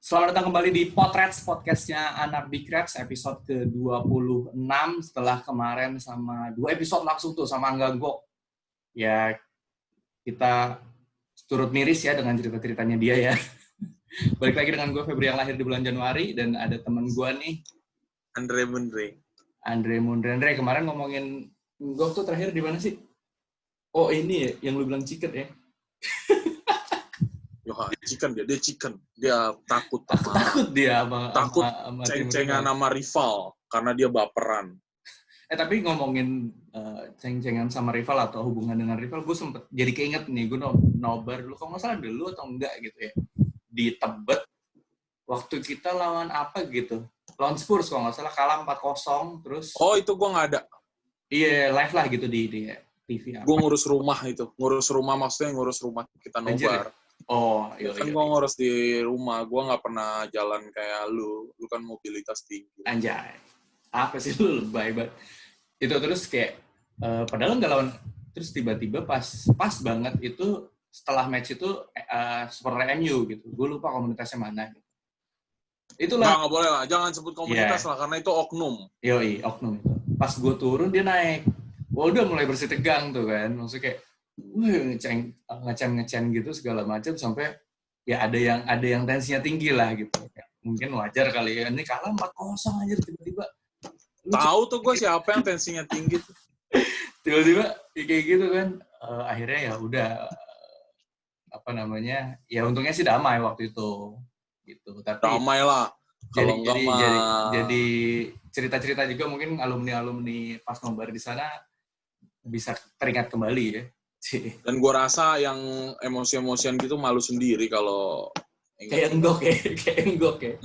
Selamat datang kembali di Potrets, podcastnya Anak Bikrets, episode ke-26 setelah kemarin sama 2 episode langsung tuh sama Angga Gok. Ya, kita turut miris ya dengan cerita-ceritanya dia ya. Balik lagi dengan gue, Febri, yang lahir di bulan Januari, dan ada temen gue nih, Andre Mundre. Kemarin ngomongin Gok tuh terakhir di mana sih? Oh ini ya, yang lu bilang chicken ya? Chicken. Dia takut dia takut sama ceng-cengan sama rival karena dia baperan. Tapi ngomongin ceng-cengan sama rival atau hubungan dengan rival, gue sempet jadi keinget nih, gue nobar dulu, kalau nggak salah dulu atau enggak gitu ya, di Tebet, waktu kita lawan apa gitu, lawan Spurs kalau nggak salah, kalah 4-0, terus... Oh, itu gue nggak ada. Iya, live lah gitu di TV. Gue ngurus rumah maksudnya ngurus rumah kita nobar. Oh, iya. Kan gue ngurus di rumah, gue nggak pernah jalan kayak lu kan mobilitas tinggi. Anjay, apa sih lu lebay banget. Itu terus kayak, padahal nggak lawan, terus tiba-tiba pas banget itu, setelah match itu, supporter MU gitu, gue lupa komunitasnya mana gitu. Itulah. Nggak boleh lah, jangan sebut komunitas lah, karena itu oknum. Yoi, oknum itu. Pas gue turun, dia naik. Wah, udah mulai bersih tegang tuh kan, maksudnya kayak, ngecen gitu segala macam, sampai ya ada yang tensinya tinggi lah gitu. Mungkin wajar kali ya, ini kalah 4-0 aja tiba-tiba. Tahu tuh gue siapa yang tensinya tinggi tuh. Tiba-tiba kayak gitu kan, akhirnya ya udah, ya untungnya sih damai waktu itu gitu. Tapi damai lah. Kalau enggak mah jadi cerita-cerita juga mungkin alumni pas nobar di sana bisa teringat kembali ya. Dan gue rasa yang emosi-emosian gitu malu sendiri kalau kayak enggok ya.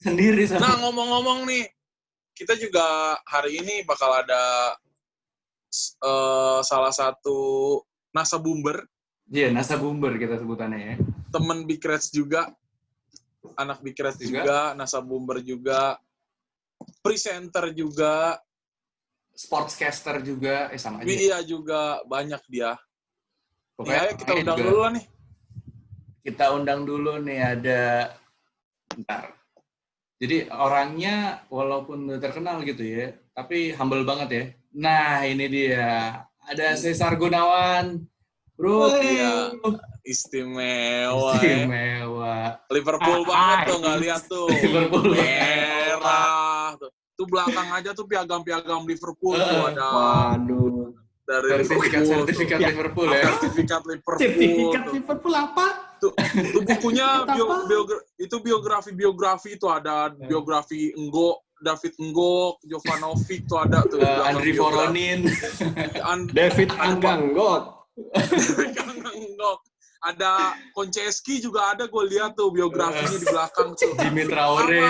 Sendiri sama. Nah, ngomong-ngomong nih, kita juga hari ini bakal ada salah satu nasabumber. Iya, nasabumber kita sebutannya ya. Temen Bikrets juga, anak Bikrets juga, nasabumber juga, presenter juga, sportscaster juga, sama aja. Iya juga, banyak dia. Pokoknya ya, kita undang dulu lah nih. Kita undang dulu nih, ada... Bentar. Jadi orangnya walaupun terkenal gitu ya, tapi humble banget ya. Nah, ini dia. Ada Cesar Gunawan. Bro, iya. Istimewa. Liverpool banget tuh, nggak lihat tuh. Liverpool merah tuh. Itu belakang aja tuh piagam-piagam Liverpool tuh ada. Waduh. Dari sertifikat Liverpool ya. Sertifikat Liverpool apa? Tuh bukunya biografi itu ada biografi David Ngok, Jovanovic tuh ada tuh. Andri Voronin. David Angganggot. Ada Konceski juga ada, gue lihat tuh biografinya di belakang tuh. Jimmy Traore.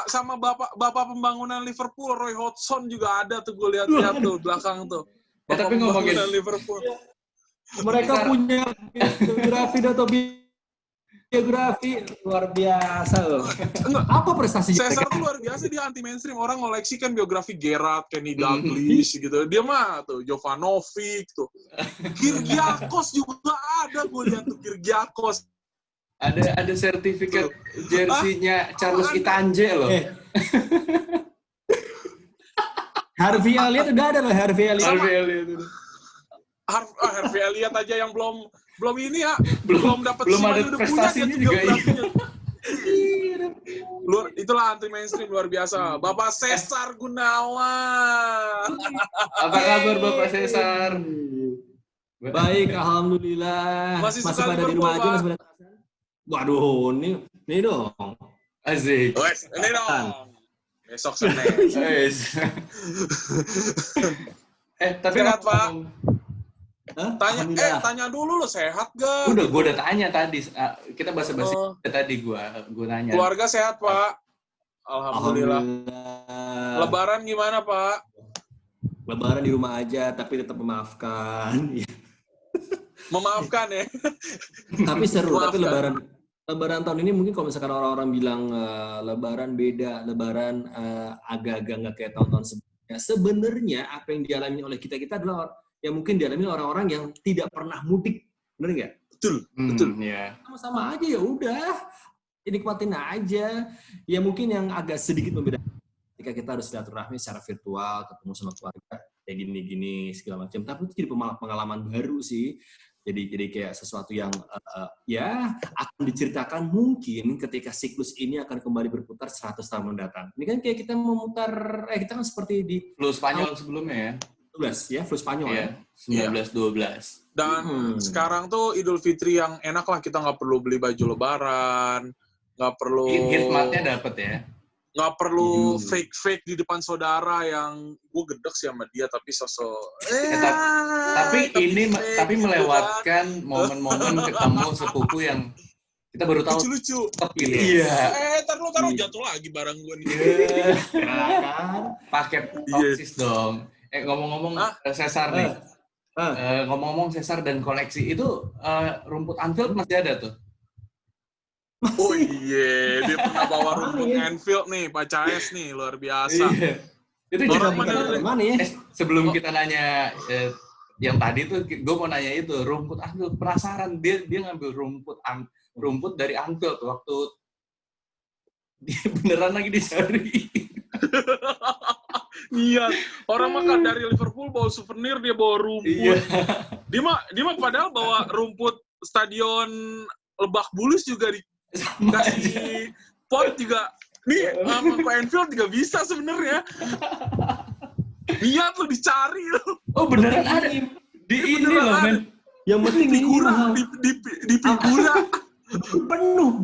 Sama bapak pembangunan Liverpool, Roy Hodgson juga ada tuh, gue lihat tuh belakang tuh. Tapi ngomongin Liverpool. Mereka punya biografi luar biasa loh. Apa prestasinya? Cesar tuh luar biasa, dia anti mainstream. Orang ngoleksi kan biografi Gerrard, Kenny Dalglish gitu. Dia mah tuh Jovanovic tuh. Kyrgiakos juga ada, gue lihat tuh Kyrgiakos. Ada sertifikat jersey-nya Charles Itanje loh. Harvey Elliott udah ada loh, Harvey Elliott aja yang belum ini ya, belum dapat belum ada prestasinya juga ya. Itulah anti mainstream luar biasa. Bapak Cesar Gunawan. Apa kabar Bapak Cesar? Baik, alhamdulillah. Masih pada di rumah aja, masih pada. Waduh, nih dong. Asik. Ini dong. Besok Senin. Tapi sehat, Pak. Tanya dulu lo sehat gak? Udah, gue udah tanya tadi. Kita basa-basi tadi gue nanya. Keluarga sehat, Pak? Alhamdulillah. Lebaran gimana, Pak? Lebaran di rumah aja, tapi tetap memaafkan. Memaafkan ya? Tapi seru, tapi Lebaran tahun ini mungkin kalau misalkan orang-orang bilang Lebaran beda, Lebaran agak-agak nggak kayak tahun-tahun sebelumnya. Sebenarnya apa yang dialami oleh kita adalah yang mungkin dialami orang-orang yang tidak pernah mudik, benar nggak? Betul. Iya. Sama-sama aja ya udah. Nikmatin aja. Ya mungkin yang agak sedikit membedakan ketika kita harus silaturahmi secara virtual, ketemu sama keluarga, kayak gini-gini segala macam. Tapi itu jadi pengalaman baru sih. Jadi kayak sesuatu yang ya akan diceritakan mungkin ketika siklus ini akan kembali berputar 100 tahun mendatang. Ini kan kayak kita memutar, kita kan seperti di Flu Spanyol sebelumnya ya. 12 ya, flu Spanyol ya. 1912. Dan sekarang tuh Idul Fitri yang enak lah, kita nggak perlu beli baju Lebaran, nggak perlu Hikmatnya dapet ya. nggak perlu fake di depan saudara yang gue gedek sih sama dia tapi sosok tapi melewatkan momen-momen ketemu sepupu yang kita baru tahu lucu-lucu. Iya. Taruh jatuh lagi barang gue nih. Paket toksis dong. Ngomong-ngomong Cesar nih. Ngomong-ngomong Cesar dan koleksi itu rumput Anfield masih ada tuh. Oh iya, dia pernah bawa rumput Anfield nih, Pak Caes nih, luar biasa. Iya. Itu orang mana ya? Sebelum kita nanya yang tadi tuh, gue mau nanya itu rumput Anfield. Penasaran dia ngambil rumput dari Anfield waktu dia beneran lagi dicari. Iya, orang makan dari Liverpool bawa souvenir, dia bawa rumput. Iya. Dia mah padahal bawa rumput stadion Lebak Bulus juga dikasih pot juga. Nih, sama ke Anfield juga bisa sebenarnya. Lihat lo dicari lo. Oh beneran ada di ini loh men. Yang penting di figura.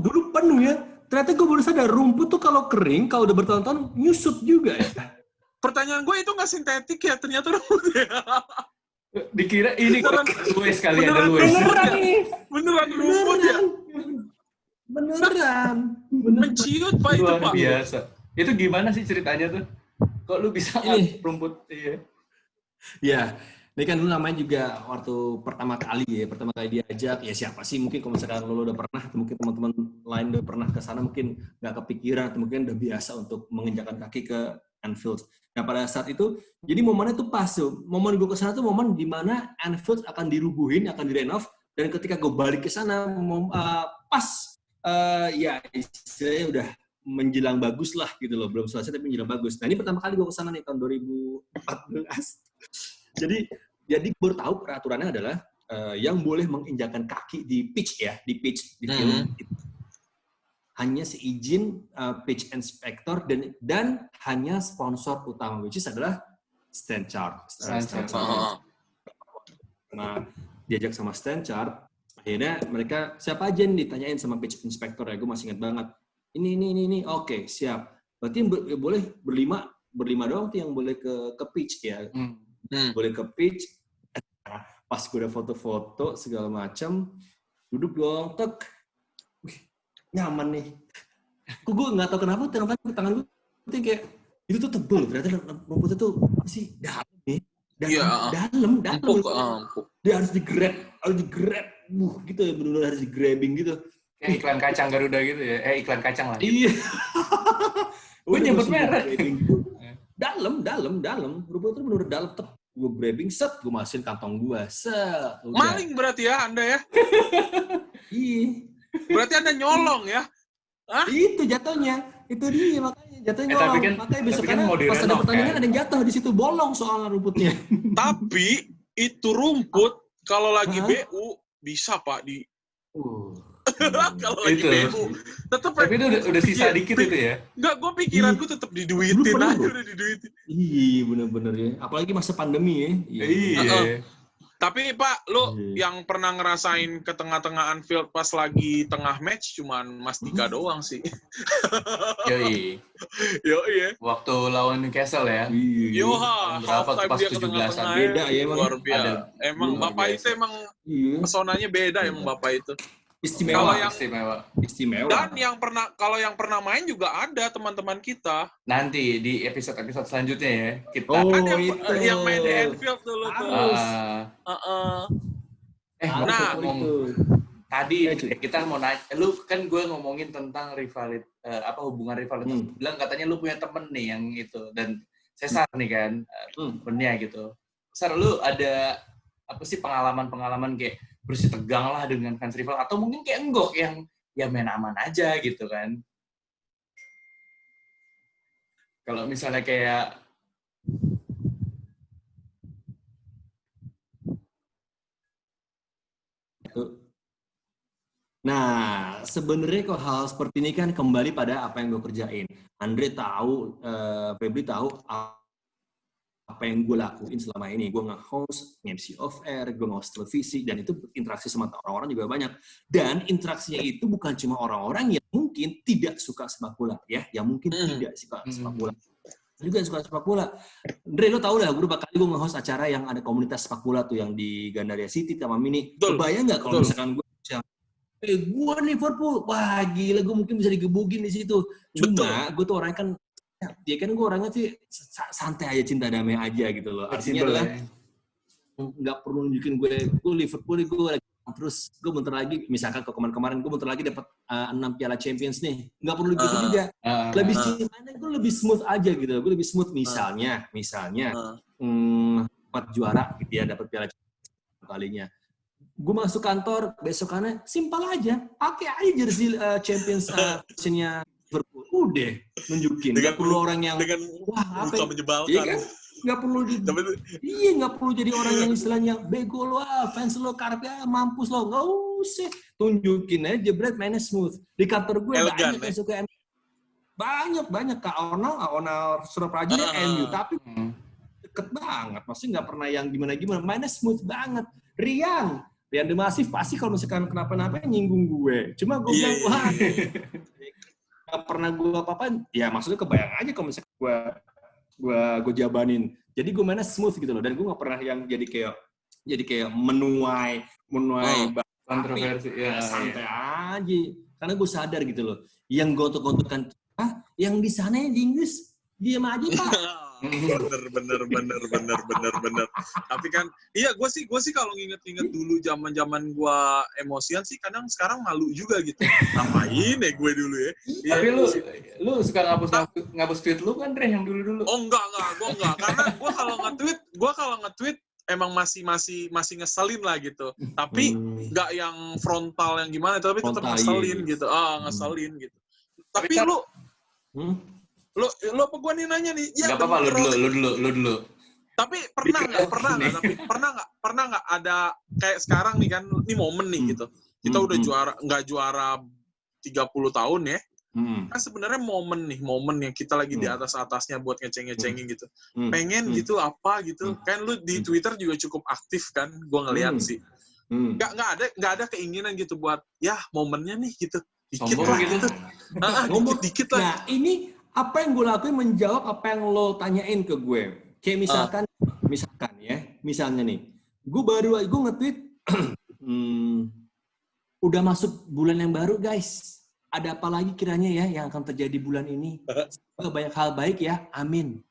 Dulu penuh ya. Ternyata gue baru sadar rumput tuh kalau kering, kalau udah bertahun-tahun nyusut juga ya. Pertanyaan gue itu nggak sintetik ya, ternyata rumputnya. Dikira ini Luis kali ada Luis. Beneran rumput ya. Beneran. Menciut Pak itu Pak. Luar biasa. Itu gimana sih ceritanya tuh? Kok lu bisa rumput? Iya. Ya, ini kan dulu namanya juga waktu pertama kali diajak, ya siapa sih mungkin kalau misalkan lo udah pernah, mungkin teman-teman lain udah pernah ke sana mungkin nggak kepikiran, atau mungkin udah biasa untuk menginjakkan kaki ke Anfield. Nah pada saat itu, jadi momennya tuh pas tuh. Momen gue ke sana tuh momen di mana Anfield akan dirubuhin, akan direnov, dan ketika gue balik ke sana, pas ya istilahnya udah menjelang bagus lah gitu loh, belum selesai tapi menjelang bagus. Nah ini pertama kali gue ke sana nih tahun 2014. Jadi baru tahu peraturannya adalah yang boleh menginjakan kaki di pitch di field hanya seizin pitch inspector dan hanya sponsor utama, which is adalah Stanchart. Nah, diajak sama Stanchart, akhirnya mereka siapa aja nih ditanyain sama pitch inspector ya, gue masih ingat banget. Ini, oke siap. Berarti boleh berlima doang tuh yang boleh ke pitch ya. Boleh ke pitch. Pas gue udah foto-foto segala macam, duduk dong, nyaman nih. Kok gue nggak tahu kenapa tangan gue tuh kayak itu tuh tebel, ternyata rumputnya tuh masih dalam nih. Dalam. Dia harus di-grab, gitu ya, benar-benar harus di-grabbing gitu. Kayak iklan kacang Garuda gitu ya. Iklan kacang lah. Iya. Gue nyebut merek. Dalam. Rumputnya tuh benar-benar dalam. Gue grabbing, gue masukin kantong gue. Maling berarti ya Anda ya? Iya. Berarti Anda nyolong ya? Hah? Itu jatuhnya. Itu dia makanya jatuhnya nyolong. Makanya besoknya pas ada pertandingan ada yang jatuh di situ, bolong soal rumputnya. Tapi itu rumput kalau lagi BU bisa Pak di kalau lagi BU tetap. Tapi itu udah sisa dikit itu ya. Enggak, gue pikiran gue tetap diduitin aja, udah diduitin. Iya, bener-bener ya. Apalagi masa pandemi ya. Iya. Tapi Pak, lo yang pernah ngerasain ke tengah-tengah Anfield pas lagi tengah match cuman Mas Dika doang sih. Yoi. Waktu lawan Newcastle ya. Yoha, berapa pas 17-an. Beda ya emang. Luar biasa. Emang Bapak itu emang pesonanya beda emang Bapak itu. Istimewa. Dan kalau yang pernah main juga ada teman-teman kita. Nanti di episode selanjutnya ya kita. Yang main di Anfield dulu tuh. Tadi kita mau nanya, lu kan gue ngomongin tentang hubungan rivalitas. Bilang katanya lu punya temen nih yang itu, dan Cesar nih kan temennya gitu. Cesar, lu ada apa sih pengalaman kayak bersih tegang lah dengan fans rival, atau mungkin kayak Enggok yang ya main aman aja gitu kan. Kalau misalnya kayak Nah, sebenarnya kok hal seperti ini kan kembali pada apa yang gue kerjain. Andre tahu, Febri tahu apa yang gue lakuin selama ini. Gue nge-host, nge-MC off-air, gue nge-host televisi, dan itu interaksi sama orang-orang juga banyak. Dan interaksinya itu bukan cuma orang-orang yang mungkin tidak suka sepak bola, ya, yang mungkin tidak suka sepak bola. Juga suka sepak bola. Andre, lo tau lah, beberapa kali gue nge-host acara yang ada komunitas sepak bola tuh, yang di Gandaria City, Taman Mini. Kebayang nggak kalau misalkan gue gue Liverpool, wah gila, gue mungkin bisa digebukin di situ. Cuma gue tuh orangnya kan, ya kan gue orangnya sih santai aja, cinta damai aja gitu loh. Artinya adalah nggak perlu nunjukin gue Liverpool, gue lagi terus gue bentar lagi, misalkan ke kemarin gue bentar lagi dapat 6 Piala Champions nih, nggak perlu gitu juga. Lebih gimana, gue lebih smooth aja gitu. Gue lebih smooth misalnya 4 juara gitu ya, dapat Piala Champions kalinya. Gue masuk kantor besokannya simpel aja, pakai aja jersey Champions versionnya Liverpool, udah nunjukin. Nggak perlu orang yang wah apa menyebalkan. Iya kan? Nggak perlu nggak perlu jadi orang yang istilahnya bego lo, fans lo karpet mampus lo, nggak usah, tunjukin aja, jebret mainnya smooth. Di kantor gue elegan, banyak yang suka banyak Kak Onal Surapraja MU, tapi deket banget, maksudnya nggak pernah yang gimana mainnya smooth banget. Rian Demasif pasti kalau misalkan kenapa-napa nyinggung gue. Cuma gue bilang, wah, gak pernah gue apa-apa. Ya maksudnya kebayang aja kalau misalkan gue jabanin. Jadi gue mainnya smooth gitu loh. Dan gue gak pernah yang jadi kayak menuai kontroversi. Ya, santai aja. Karena gue sadar gitu loh. Yang gontok-gontokan, yang di sana di Inggris, diam aja Pak. bener. Tapi kan, iya gue sih kalau nginget dulu zaman gue emosian sih, kadang sekarang malu juga gitu. Ngapain ya gue dulu ya? Tapi lu suka ngapus tweet lu kan, Dre, yang dulu. Oh enggak, gue enggak. Karena gue kalau nge-tweet emang masih ngeselin lah gitu. Tapi enggak yang frontal yang gimana, tapi tetap ngeselin gitu. Ngeselin gitu. Tapi lu apa gua nih nanya nih? Ya, gak apa-apa, lu dulu. Tapi pernah nggak ada kayak sekarang nih kan, ini momen nih gitu. Kita udah nggak juara 30 tahun ya. Kan sebenarnya momen yang kita lagi di atasnya buat ngecengin gitu. Pengen gitu apa gitu. Kan lu di Twitter juga cukup aktif kan, gua ngeliat sih. Nggak ada keinginan gitu buat ya momennya nih gitu. Dikit lah gitu. Dikit lah. Nah, ini apa yang gue lakuin menjawab apa yang lo tanyain ke gue. Kayak misalnya nih, gue nge-tweet, udah masuk bulan yang baru guys, ada apa lagi kiranya ya yang akan terjadi bulan ini? Banyak hal baik ya, amin.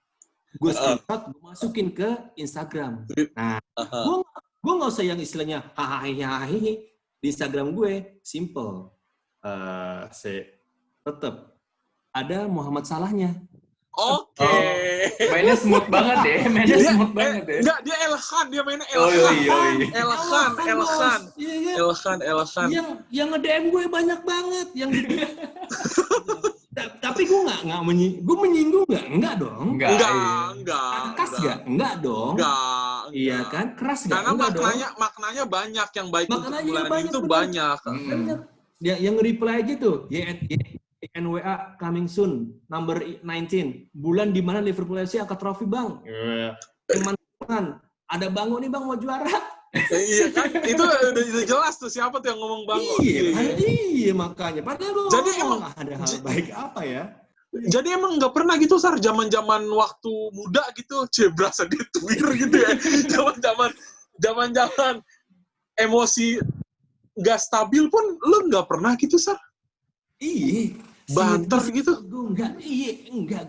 Gue screenshot, gue masukin ke Instagram. Nah, gue nggak usah yang istilahnya hahaha di Instagram gue, simple. Tetap ada Muhammad Salahnya. Oke. Mainnya smooth banget ya. Enggak, dia Elkhan, dia mainnya Elkhan. Elkhan. Yang nge-DM gue banyak banget. Tapi gue gue menyinggung nggak? Enggak dong. Enggak. Keras nggak? Enggak dong. Enggak. Iya kan? Keras nggak? Karena maknanya banyak, yang baik untuk bulan itu banyak. Yang nge-reply aja tuh, NWA coming soon, number 19. Bulan di mana Liverpool FC angkat trofi, Bang. Teman-teman, ada Bango nih, Bang, mau juara. Iya kan? Itu udah jelas tuh siapa tuh yang ngomong Bango. Iya, makanya. Padahal jadi emang ada hal baik apa ya? Jadi emang nggak pernah gitu, Sar, zaman-zaman waktu muda gitu, berasa di Twitter gitu ya. Zaman-zaman emosi nggak stabil pun, lu nggak pernah gitu, Sar? Iya. Banter gitu? Enggak,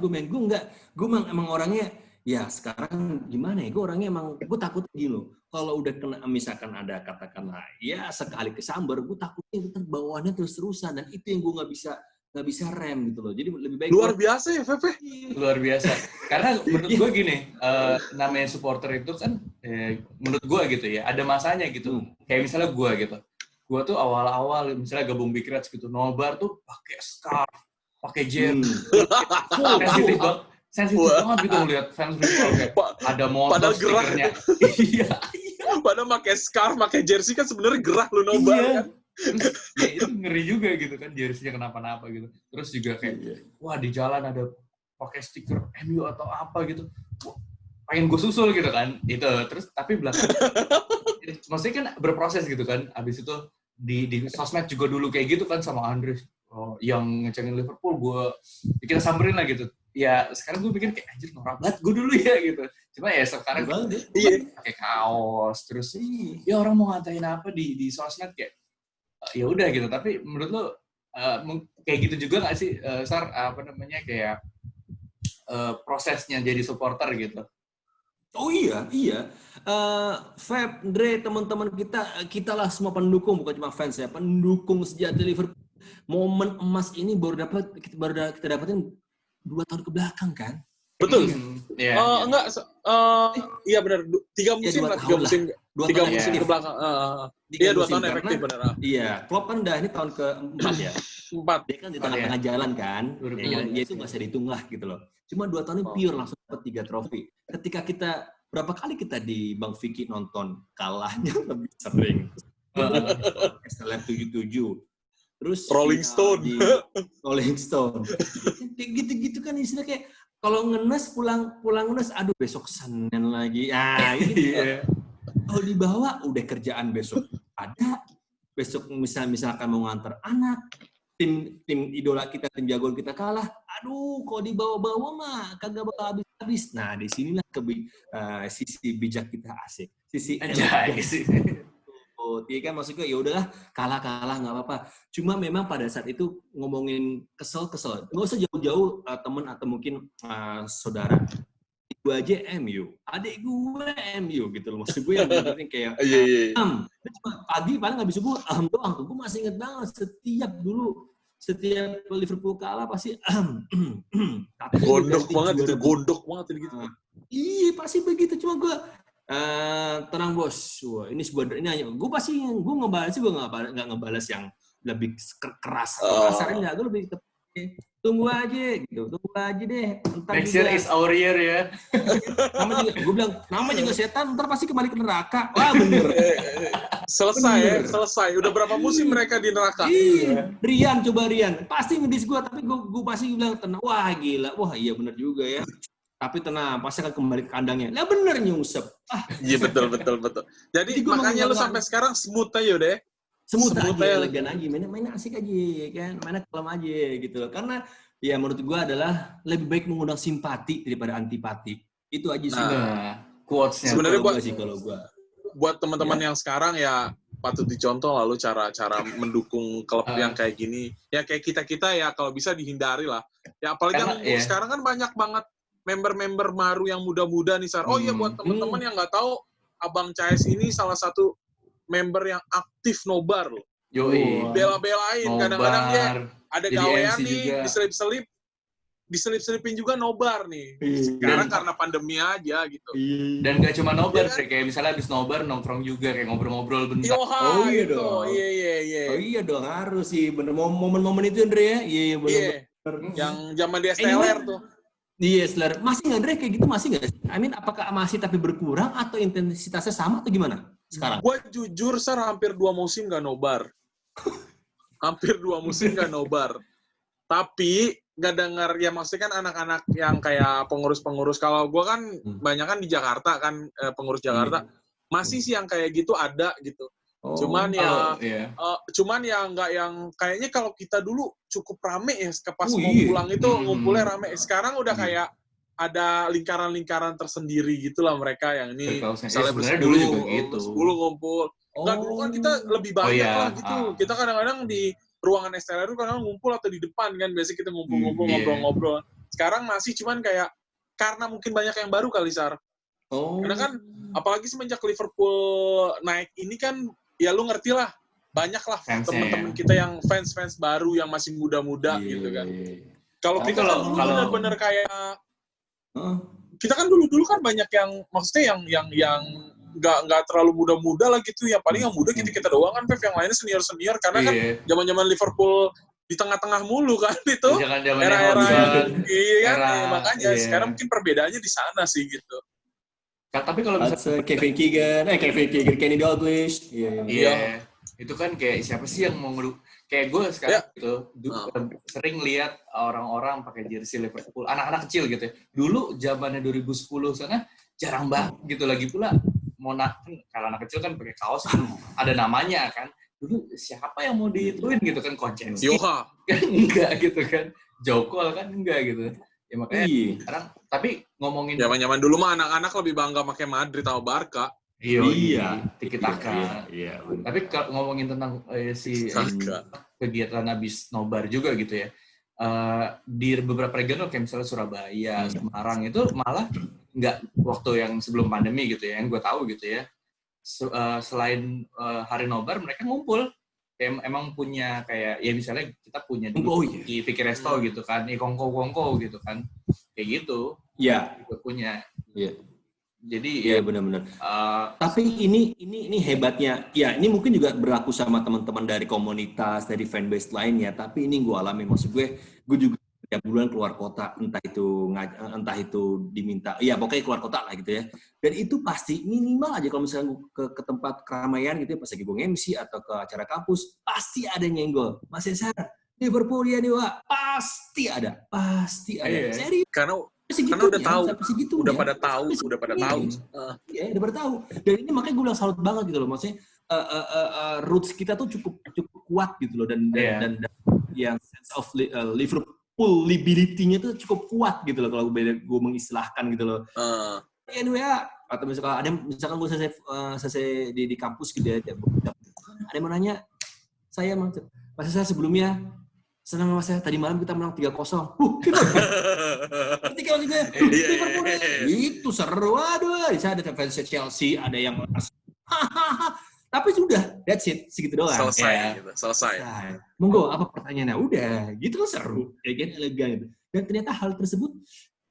gue emang orangnya, ya sekarang gimana ya, gue orangnya emang, gue takut gitu. Kalau udah kena, misalkan ada katakanlah, ya sekali kesambar, gue takutnya bawaannya terus-terusan, dan itu yang gue nggak bisa nggak bisa rem gitu loh. Jadi lebih baik luar biasa ya Pepe. Luar biasa. Karena menurut gue gini, namanya supporter itu kan menurut gue gitu ya, ada masanya gitu. Kayak misalnya gue gitu. Gue tuh awal-awal misalnya gabung Big Reds gitu, nobar tuh pakai scarf, pakai jersey. Sensitif banget gitu ngeliat fans rival kayak ada motor stikernya. Iya. Padahal pakai scarf, pakai jersey kan sebenarnya gerah lu nobar kan. Terus ya itu ngeri juga gitu kan, jersey-nya kenapa-napa gitu. Terus juga kayak wah di jalan ada pakai stiker MU atau apa gitu. Wah, pengen gue susul gitu kan. Itu terus tapi belakang maksudnya kan berproses gitu kan. Abis itu di sosmed juga dulu kayak gitu kan sama Andres. Oh, yang ngecengin Liverpool gue bikin samberin lah gitu. Ya sekarang gue pikir kayak anjir norak banget gue dulu ya gitu. Cuma ya sekarang pakai kaos terus ya orang mau ngatain apa di sosmed kayak ya udah gitu. Tapi menurut lo kayak gitu juga nggak sih Sar, apa namanya kayak prosesnya jadi supporter gitu? Oh iya. Feb, Dre, teman-teman kita lah semua pendukung, bukan cuma fans ya, pendukung sejati Liverpool. Momen emas ini baru kita dapatin 2 tahun ke belakang kan? Betul. Enggak, iya benar. 3 musim lah, 3 musim. 3 musim ke belakang. Iya 2 tahun efektif benar. Iya, Klopp kan udah ini tahun ke-4 ya. 4. Dia kan di tengah-tengah jalan kan. Ya itu nggak bisa dihitung lah gitu loh. Cuma 2 tahun ini pure langsung dapat 3 trofi. Ketika kita berapa kali kita di Bang Vicky nonton kalahnya lebih sering. SLR 77. Terus Rolling Stone. Rolling Stone. Kayak gitu-gitu kan istilah kayak kalau ngenes pulang ngenes, aduh besok Senin lagi. Ah, ini kalau dibawa udah kerjaan besok ada. Besok misalkan mau nganter anak, tim idola kita, tim jagoan kita kalah. Aduh, kalau dibawa-bawa mah kagak bakal habis-habis. Nah, di sinilah sisi bijak kita asik. Sisi iya kan maksudnya ya udahlah kalah nggak apa-apa. Cuma memang pada saat itu ngomongin kesel nggak usah jauh-jauh teman atau mungkin saudara. Gue aja MU, adik gue MU gitu loh. Maksud gue yang bener kayak cuma pagi paling nggak bisa gue doang tuh. Gue masih inget banget setiap Liverpool kalah pasti gondok banget gitu. Gitu. Iya pasti begitu. Cuma gue tenang bos, wah, ini hanya gue pasti gue nggak ngebalas yang lebih keras atau kasar enggak, gue lebih tunggu aja deh. Next year is our year ya. Gue bilang nama juga setan, ntar pasti kembali ke neraka. Wah bener. Selesai. Udah berapa musim mereka di neraka? Iya. Rian pasti ngedis gue, tapi gue pasti bilang tenang. Wah gila, wah iya bener juga ya. Tapi tenang, pasti akan kembali ke kandangnya. Lah bener nyungsep. Iya betul. Jadi makanya lu sampai sekarang smooth aja deh. Smooth aja, elegan aja, main asik aja kan, main kalem aja gitu loh. Karena ya menurut gue adalah lebih baik mengundang simpati daripada antipati. Itu aja sih. Quotes-nya. Sebenarnya kalau gue. Buat teman-teman yang sekarang ya patut dicontoh lalu cara mendukung klub yang kayak gini. Ya kayak kita ya kalau bisa dihindari lah. Ya apalagi sekarang kan banyak banget member-member baru yang muda-muda nih Sar. Oh iya buat teman-teman yang nggak tahu, Abang CS ini salah satu member yang aktif nobar loh. Yoi. Bela-belain, kadang-kadang dia ada gawean nih, diselip-selipin juga nobar nih. Sekarang karena pandemi aja gitu. Dan gak cuma nobar, kayak misalnya habis nobar nongkrong juga, kayak ngobrol-ngobrol bentar. Oh iya dong. Iya. Oh iya dong, harus sih. Bener, momen-momen itu Andre ya? Iya bener. Yang zaman di STLR tuh. Iya, STLR. Masih nggak Andre kayak gitu, masih nggak? I mean, apakah masih tapi berkurang atau intensitasnya sama atau gimana sekarang? Gue jujur, Sar, hampir 2 musim nggak nobar. Tapi nggak dengar, ya maksudnya kan anak-anak yang kayak pengurus-pengurus. Kalau gue kan banyak kan di Jakarta kan, pengurus Jakarta. Masih sih yang kayak gitu ada gitu. Cuman ya nggak yang kayaknya kalau kita dulu cukup rame ya pas mau pulang itu ngumpulnya rame. Sekarang udah kayak ada lingkaran-lingkaran tersendiri gitulah mereka yang ini misalnya dulu juga gitu. 10 ngumpul. Enggak, dulu kan kita lebih banyak lah gitu. Kita kadang-kadang di ruangan STLR itu kadang ngumpul atau di depan kan, biasanya kita ngumpul-ngumpul ngobrol-ngobrol. Sekarang masih cuman kayak karena mungkin banyak yang baru kali Sar. Karena kan apalagi semenjak Liverpool naik ini kan ya lu ngerti lah, banyak lah teman-teman kita yang fans baru yang masih muda-muda gitu kan. Kalau kita kan dulu benar-benar kayak kita kan dulu kan banyak yang maksudnya yang nggak terlalu muda-muda lah gitu, yang paling yang muda kita doang kan, yang lainnya senior karena kan zaman Liverpool di tengah-tengah mulu kan itu era-era makanya sekarang mungkin perbedaannya di sana sih gitu. Tapi kalau misalnya Kevin Keegan, Kenny Dalglish, itu kan kayak siapa sih yang mau kayak gue sekarang gitu sering lihat orang-orang pakai jersey Liverpool, anak-anak kecil gitu ya. Dulu zamannya 2010 sana jarang banget gitu, lagi pula kalau anak kecil kan pakai kaos ada namanya kan. Dulu siapa yang mau dihituin gitu kan, Koncensi kan enggak gitu kan, Jokol kan enggak gitu ya, makanya sekarang. Tapi ngomongin zaman dulu mah anak-anak lebih bangga pakai Madrid atau Barca. Tiki-taka. Tapi kalau ngomongin tentang kegiatan habis nobar juga gitu ya, di beberapa regional kayak misalnya Surabaya, Semarang itu malah nggak waktu yang sebelum pandemi gitu ya, yang gue tahu gitu ya, selain hari nobar mereka ngumpul, kayak emang punya kayak ya misalnya kita punya di Vicky Resto gitu kan, kongko gitu kan, kayak gitu. Kita punya. Jadi benar-benar. Tapi ini hebatnya. Ya, ini mungkin juga berlaku sama teman-teman dari komunitas, dari fanbase lainnya. Tapi ini gue alami, maksud gue juga tiap bulan keluar kota, entah itu diminta, pokoknya keluar kota lah gitu ya. Dan itu pasti minimal aja kalau misalnya gue ke tempat keramaian gitu ya, pas lagi gue MC atau ke acara kampus, pasti ada nyenggol. Mas Cesar, Liverpool ya nih, Wak. Pasti ada. Serius. Karena udah tahu, udah pada tahu. Iya, udah pada tahu. Dan ini makanya gue bilang salut banget gitu loh, maksudnya roots kita tuh cukup kuat gitu loh, dan yang sense of Liverpoolability-nya tuh cukup kuat gitu loh kalau gue mengistilahkan gitu loh. Atau misalkan gue selesai di kampus gitu ya, ada yang mau nanya, Mas saya sebelumnya senang Mas, tadi malam kita menang 3-0. Ketika Liverpool itu seru. Waduh, saya ada fans Chelsea, ada yang tapi sudah, that's it, segitu doang. Selesai. Monggo, apa pertanyaannya? Udah, gitu kan seru, kayak elegan gitu. Dan ternyata hal tersebut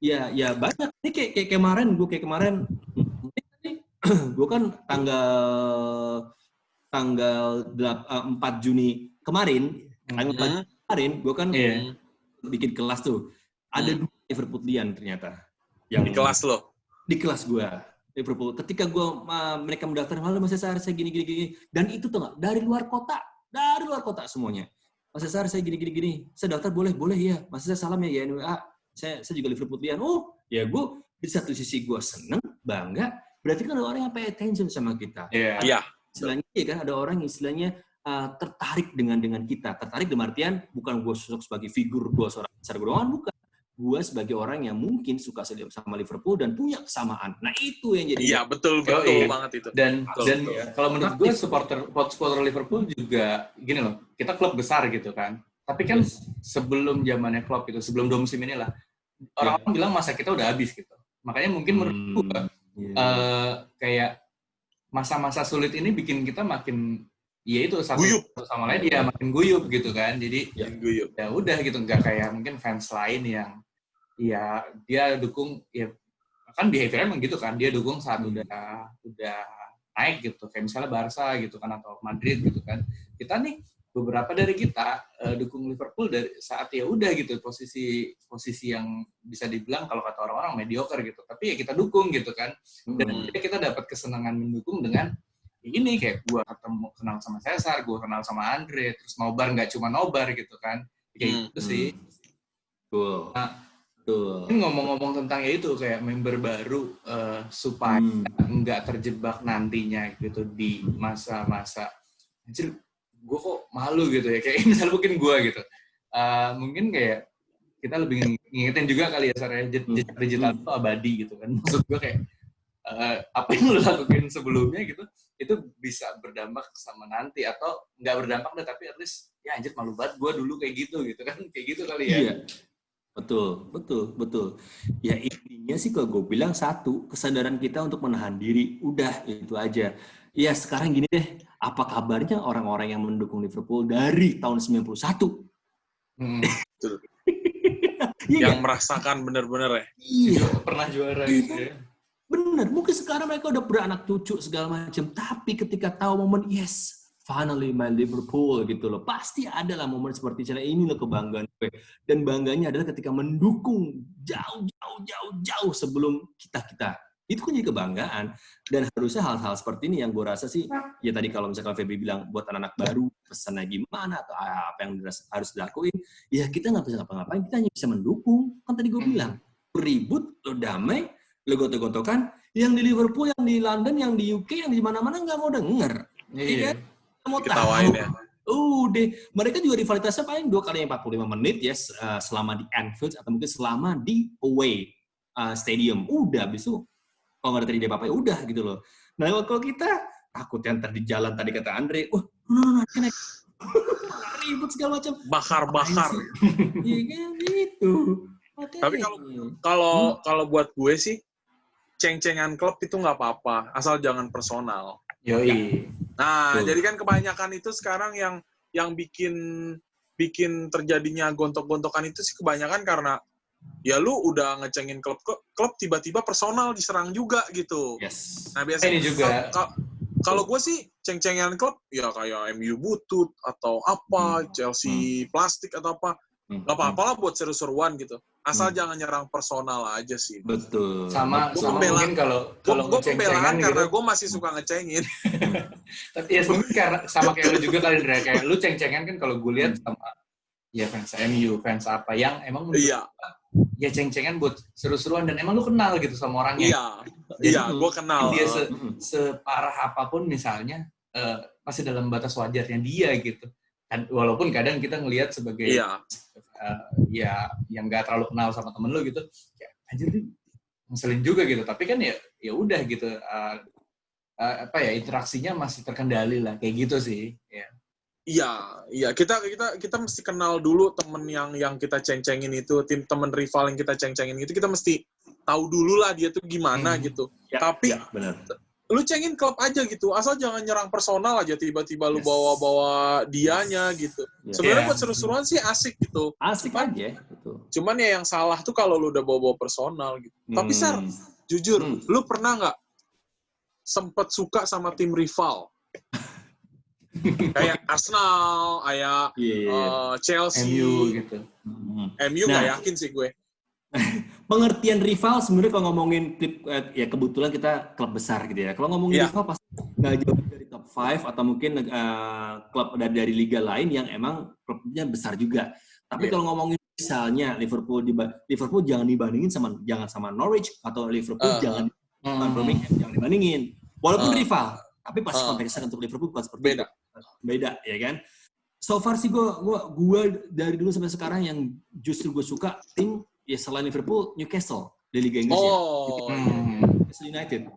ya banyak. Ini kayak kemarin gue kan tanggal 4 Juni kemarin, gue kan bikin kelas tuh. Ada 2 Liverpoolian ternyata. Yang di kelas lo? Di kelas gue, Liverpool. Ketika mereka mendaftar, halo Mas Cesar, saya gini. Dan itu tuh nggak, dari luar kota semuanya. Mas Cesar, saya gini. Saya daftar, boleh ya. Mas Cesar, salam ya, NWA. Saya juga Liverpoolian. Oh, ya gue, di satu sisi gue seneng, bangga. Berarti kan ada orang yang pay attention sama kita. Iya. Istilahnya kan, ada orang yang istilahnya tertarik dengan kita. Tertarik dalam artian bukan gue sosok sebagai figur gue seorang besar golongan, bukan. Gue sebagai orang yang mungkin suka sama Liverpool dan punya kesamaan. Nah itu yang jadi. Iya betul banget itu. Dan kalau menurut gue supporter Liverpool juga gini loh, kita klub besar gitu kan. Tapi kan sebelum zamannya Klopp itu, sebelum 2 musim inilah, orang-orang bilang masa kita udah habis gitu. Makanya mungkin menurut gue kayak masa-masa sulit ini bikin kita makin itu satu sama lain makin guyup gitu kan. Jadi ya udah gitu, nggak kayak mungkin fans lain yang dia dukung kan behavior emang gitu kan, dia dukung saat udah naik gitu, kayak misalnya Barca gitu kan atau Madrid gitu kan. Kita nih beberapa dari kita dukung Liverpool dari saat ya udah gitu posisi yang bisa dibilang kalau kata orang-orang mediocre gitu, tapi ya kita dukung gitu kan. Dan kita dapat kesenangan mendukung dengan ini, kayak gue kenal sama Cesar, gue kenal sama Andre, terus nobar nggak cuma nobar gitu kan, kayak gitu sih. Ini ngomong-ngomong tentang itu kayak member baru supaya nggak terjebak nantinya gitu di masa-masa anjir gue kok malu gitu ya, kayak misalnya mungkin gue gitu, mungkin kayak kita lebih ngingetin juga kali ya Sarah, jejak digital itu abadi gitu kan. Maksud gue kayak apa yang lo lakuin sebelumnya gitu itu bisa berdampak sama nanti, atau nggak berdampak deh tapi at least ya anjir malu banget gue dulu kayak gitu kan, kayak gitu kali ya. Iya. Betul. Ya intinya sih kalau gue bilang satu, kesadaran kita untuk menahan diri, udah itu aja. Ya sekarang gini deh, apa kabarnya orang-orang yang mendukung Liverpool dari tahun 91? Betul. Iya, Yang merasakan bener-bener ya. iya. Pernah juara gitu ya. Bener, mungkin sekarang mereka udah beranak cucu segala macam, tapi ketika tahu momen yes, finally my Liverpool gitu loh, pasti ada lah momen seperti ini loh kebanggaan gue. Dan bangganya adalah ketika mendukung jauh sebelum kita. Itu kan jadi kebanggaan. Dan harusnya hal-hal seperti ini yang gue rasa sih, ya tadi kalau misalkan Febri bilang buat anak-anak baru, pesannya gimana atau apa yang harus dilakuin, ya kita nggak bisa ngapa-ngapain, kita hanya bisa mendukung. Kan tadi gue bilang, ribut, lo damai, lo gotok-gotokan, yang di Liverpool, yang di London, yang di UK, yang di mana-mana nggak mau denger. Iya. Mau Ketawain ya. Udah, mereka juga rivalitasnya paling 2 kali 45 menit ya, selama di Anfield atau mungkin selama di away stadium. Udah, habis itu kalau nggak ada terjadi apa-apa ya udah gitu loh. Nah kalau kita takut yang tadi jalan tadi kata Andre, naik ribut segala macam. Bakar. Iya kan gitu. Tapi kalau buat gue sih, ceng-cengan klub itu nggak apa-apa, asal jangan personal. Yoi. Nah, jadi kan kebanyakan itu sekarang yang bikin terjadinya gontok-gontokan itu sih kebanyakan karena ya lu udah ngecengin klub tiba-tiba personal diserang juga gitu. Yes. Nah, biasanya ini juga kalau gue sih ceng-cengan klub ya kayak MU butut atau apa, Chelsea plastik atau apa. Gak apa-apa lah buat seru-seruan gitu. Asal jangan nyerang personal aja sih. Betul. Sama mungkin kalau gue pembelaan gitu, karena gue masih suka ngecengin. Tapi ya mungkin karena sama kayak lu juga kali, Indra. Kayak lu ceng-cengan kan kalau gue lihat sama ya fans MU, fans apa yang emang ya ceng-cengan buat seru-seruan dan emang lu kenal gitu sama orangnya. Iya, gue kenal. Dia separah apapun misalnya masih dalam batas wajarnya dia gitu. Walaupun kadang kita ngelihat sebagai ya yang nggak terlalu kenal sama temen lu gitu, ya anjir nih ngeselin juga gitu. Tapi kan ya udah gitu, interaksinya masih terkendali lah kayak gitu sih. Ya. Iya, kita mesti kenal dulu temen yang kita ceng-cengin itu, temen rival yang kita ceng-cengin itu, kita mesti tahu dulu lah dia tuh gimana gitu. Tapi benar. Lu cengin klub aja gitu, asal jangan nyerang personal aja, tiba-tiba lu bawa dianya gitu. Sebenarnya buat seru-seruan sih asik gitu. Asik aja gitu. Cuman ya yang salah tuh kalau lu udah bawa personal gitu. Tapi Sar, jujur, lu pernah nggak sempet suka sama tim rival? Kayak Arsenal, kayak Chelsea, MU gitu. MU nggak yakin sih gue. Pengertian rival sebenarnya kalau ngomongin klub ya kebetulan kita klub besar gitu ya. Kalau ngomongin rival pasti nggak jauh dari top 5 atau mungkin klub dari liga lain yang emang klubnya besar juga. Tapi kalau ngomongin misalnya Liverpool jangan dibandingin jangan sama Norwich atau Liverpool jangan Birmingham jangan dibandingin. Walaupun rival, tapi pasti konteksnya untuk Liverpool bukan seperti beda ya kan. So far sih gue dari dulu sampai sekarang yang justru gue suka tim ya selain Liverpool, Newcastle di Liga Inggris Newcastle United.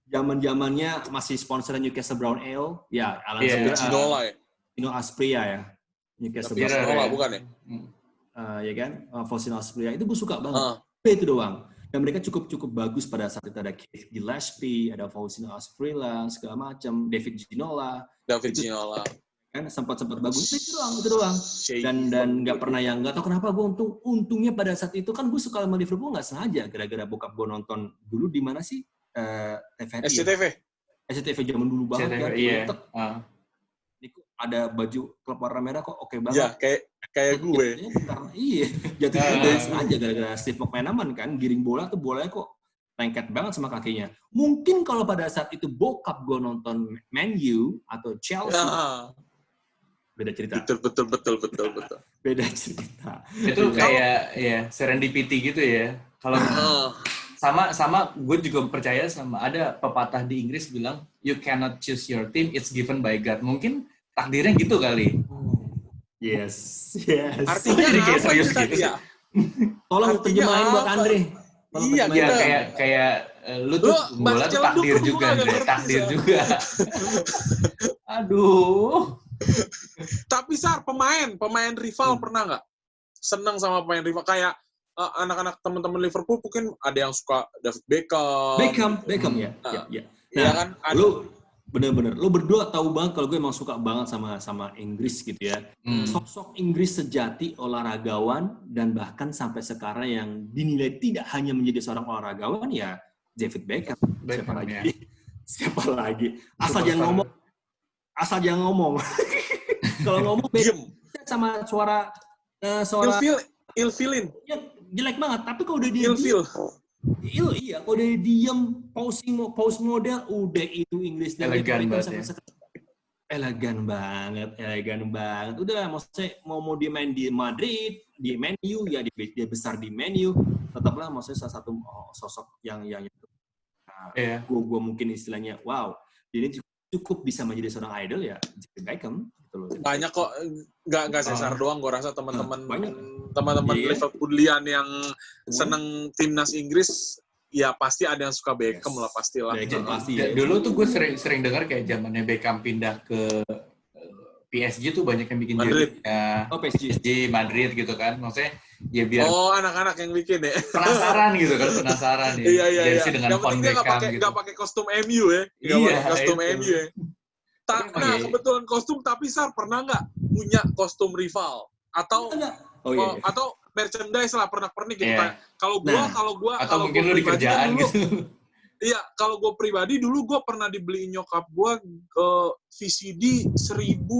Zaman-zamannya masih sponsor Newcastle Brown Ale, ya Alan Shearer, Faustino Asprilla ya. Newcastle Brown Ale bukan ya? Ya kan, Faustino Asprilla itu gue suka banget. Itu doang. Dan mereka cukup bagus pada saat itu ada Keith Gillespie, ada Faustino Asprilla, segala macam, David Ginola. Kan sempat bagus itu doang dan nggak pernah yang nggak tahu kenapa gue untungnya pada saat itu kan gue suka sama Liverpool nggak sengaja gara-gara bokap gue nonton dulu di mana sih SCTV zaman dulu banget kan ada baju klub warna merah kok oke banget ya kayak gue karena jatuhnya sengaja gara-gara Steve McManaman kan giring bola tuh bolanya kok lengket banget sama kakinya. Mungkin kalau pada saat itu bokap gue nonton Man U atau Chelsea beda cerita. Betul. Beda cerita. Itu kayak serendipity gitu ya. Kalau sama gue juga percaya sama ada pepatah di Inggris bilang you cannot choose your team, it's given by God. Mungkin takdirnya gitu kali. Yes. Artinya jadi kayak apa serius kita, gitu. Ya. Tolong terjemahin buat Andre. Iya, kayak lu tuh bola tuh takdir juga, takdir juga. Aduh. Tapi Sar, pemain rival pernah nggak seneng sama pemain rival kayak anak-anak teman-teman Liverpool mungkin ada yang suka David Beckham ya. Iya kan? Bener-bener. Lo berdua tahu banget kalau gue emang suka banget sama Inggris gitu ya. Sosok Inggris sejati, olahragawan, dan bahkan sampai sekarang yang dinilai tidak hanya menjadi seorang olahragawan, ya David Beckham. Siapa lagi? Ya. Siapa lagi? Asal jangan ngomong. Kalau ngomong beda sama suara ilfilin. Ya, jelek banget. Tapi kalau udah dia iya, kalau dia diem, pose model, udah itu Inggris dan elegan banget ya. Elegan banget. Udah, maksudnya mau dia main di Madrid, di Man U, ya dia besar di Man U, tetaplah maksudnya salah satu sosok yang itu. Nah, gue mungkin istilahnya, wow, ini cukup bisa menjadi seorang idol ya, David Beckham. Gitu loh. Banyak kok, nggak Cesar doang, gue rasa teman-teman Liverpoolian yang seneng timnas Inggris, ya pasti ada yang suka Beckham lah, pastilah. Beckham pasti. Dulu tuh gue sering dengar kayak zamannya Beckham pindah ke PSG tuh banyak yang bikin Madrid. PSG Madrid gitu kan, maksudnya ya biar anak-anak yang bikin ya penasaran gitu kan, penasaran ya. Jersey dengan font Beckham gitu. Nggak pakai kostum MU ya, kostum MU ya. Kebetulan kostum, tapi Sar pernah nggak punya kostum rival atau atau merchandise lah pernak-pernik gitu kan? Kalau gua atau mungkin lu di kerjaan dulu, gitu. Iya, kalau gue pribadi dulu gue pernah dibeliin nyokap gue VCD 1000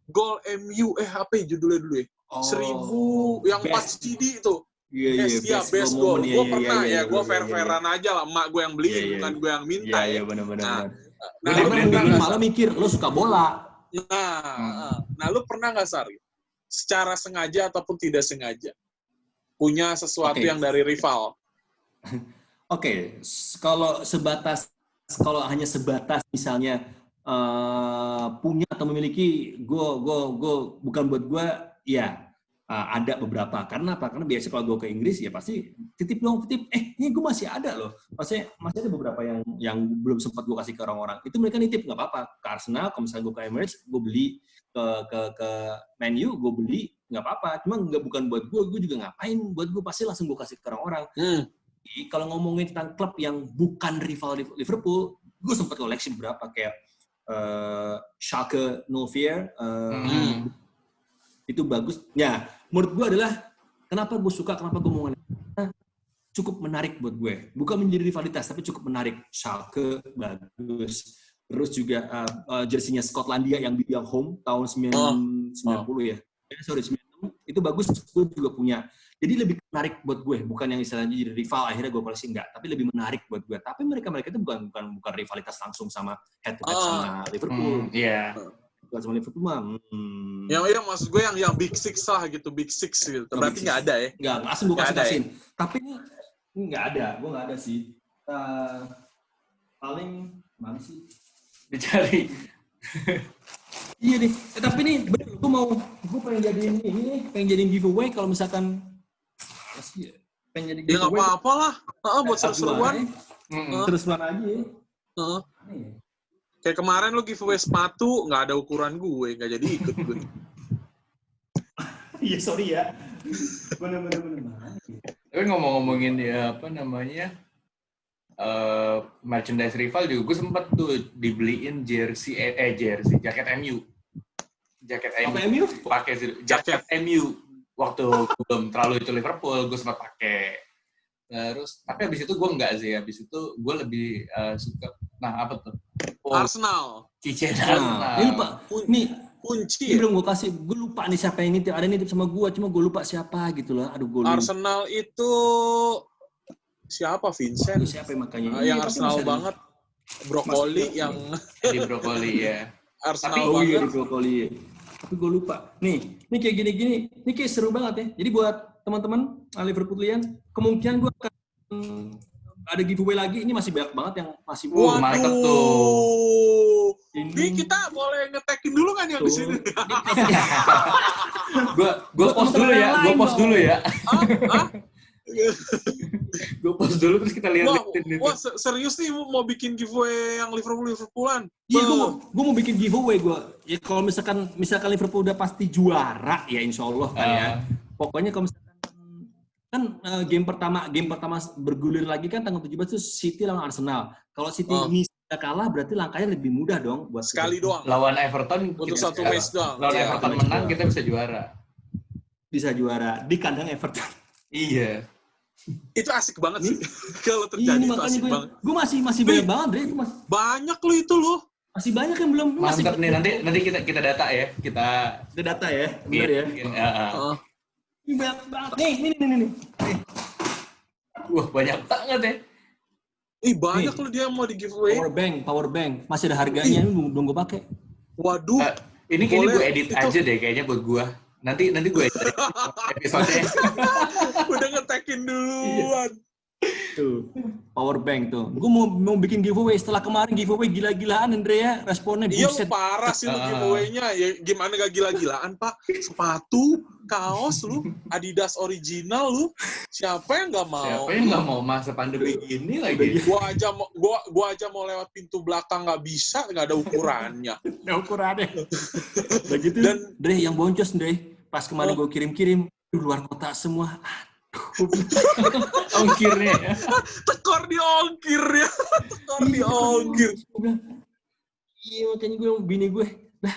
gol MU, apa ya judulnya dulu ya? 1000 yang 4 CD itu. Iya, best goal. Gue pernah gue fair-fairan aja lah, emak gue yang beliin, bukan gue yang minta ya. Iya, benar-benar. Nah, malah mikir, lo suka bola. Nah, lu pernah nggak, Sar? Secara sengaja ataupun tidak sengaja punya sesuatu yang dari rival? Kalau hanya sebatas misalnya punya atau memiliki, gue bukan buat gue, ya ada beberapa. Karena apa? Karena biasa kalau gue ke Inggris ya pasti titip, ini gue masih ada loh. Masih ada beberapa yang belum sempat gue kasih ke orang-orang. Itu mereka nitip, nggak apa-apa. Ke Arsenal, kalau misalnya gue ke Emirates, gue beli. Ke Man U, gue beli, nggak apa-apa. Cuma bukan buat gue juga ngapain. Buat gue pasti langsung gue kasih ke orang-orang. Kalau ngomongin tentang klub yang bukan rival Liverpool, gue sempat koleksi beberapa kayak Schalke 04, itu bagus. Ya, menurut gue adalah kenapa gue mau cukup menarik buat gue. Bukan menjadi rivalitas, tapi cukup menarik. Schalke bagus. Terus juga jersinya Skotlandia yang home tahun 90 ya. 96 itu bagus, gue juga punya. Jadi lebih menarik buat gue, bukan yang istilahnya jadi rival akhirnya gue koleksi, enggak, tapi lebih menarik buat gue. Tapi mereka itu bukan rivalitas langsung sama head to head sama Liverpool. Bukan sama Liverpool mah. Yang maksud gue yang Big Six lah gitu, Big Six gitu. Berarti nggak ada ya? Nggak, langsung gue kasihin. Tapi ini nggak ada, gue nggak ada sih. Paling mana sih? Dicari. Iya nih, tapi nih gue pengen jadiin giveaway kalau misalkan pengen jadi giveaway. Ya nggak apa-apa lah, buat seru-seruan. Seru-seruan aja ya. Kayak kemarin lo giveaway sepatu, nggak ada ukuran gue, nggak jadi ikut gue. Iya, sorry ya. Bener. Tapi ngomongin ya apa namanya, merchandise rival juga gue sempet tuh dibeliin jaket MU. Pakai jaket MU waktu belum terlalu itu Liverpool, gue sempat pakai. Terus tapi abis itu gue enggak sih, abis itu gue lebih suka apa tuh? Arsenal. Cici Arsenal. Ini lupa. Nih kunci. Belum gue kasih. Gue lupa nih siapa yang nitip. Ada nitip sama gue, cuma gue lupa siapa gitu loh. Aduh, gue lupa. Arsenal itu siapa? Vincent. Siapa makanya? Yang Arsenal banget. Brokoli yang di Brokoli ya. Arsenal banget. Di Brokoli. Tapi gue lupa. Nih kayak gini-gini. Ini kayak seru banget ya. Jadi buat teman-teman Liverpoolian, kemungkinan gue akan ada giveaway lagi. Ini masih banyak banget yang masih mantep tuh. Ini kita boleh nge-tag-in dulu kan yang di sini. Gue post dulu ya. Gue post dulu terus kita lihat. Wah, serius nih mau bikin giveaway yang Liverpoolan? Iya, gue mau bikin giveaway gue. Ya kalau misalkan Liverpool udah pasti juara, ya insya Allah kan ya. Pokoknya kalau misalkan kan game pertama bergulir lagi kan tanggal 17 itu City lawan Arsenal. Kalau City kalah berarti langkahnya lebih mudah dong buat sekali doang. Lawan Everton Untuk satu match doang. Lawan Everton menang kita bisa juara. Bisa juara di kandang Everton. Iya. Itu asik banget sih. Kalau terjadi itu asik banget. Gue masih banyak banget, Dre. Banyak lo itu lo. Masih banyak yang belum. Mantap nih, nanti kita data ya. Kita data ya, benar ya. Ini banyak banget. Nih. Wah, banyak banget ya. Banyak lo dia mau di giveaway. Power bank. Masih ada harganya, ini belum gue pakai. Waduh. Ini gue edit aja deh kayaknya buat gue. Nanti gue edit episode-nya. Udah nge-tag-in duluan. Tuh, power bank tuh. Gue mau bikin giveaway setelah kemarin giveaway gila-gilaan Andrea, responnya buset. Iya, parah sih lu giveaway-nya. Ya gimana gak gila-gilaan, Pak? Sepatu, kaos lu, Adidas original lu. Siapa yang gak mau? Siapa yang gak mau masa pandemi gini lagi? Gua aja mau lewat pintu belakang gak bisa, gak ada ukurannya. Ada ukurannya. Begitu. Dan Dre yang boncos Dre, pas kemarin gue kirim-kirim di luar kota semua. Ongkirnya ya. Tekor di ongkir ya. Iya makanya gue bini gue lah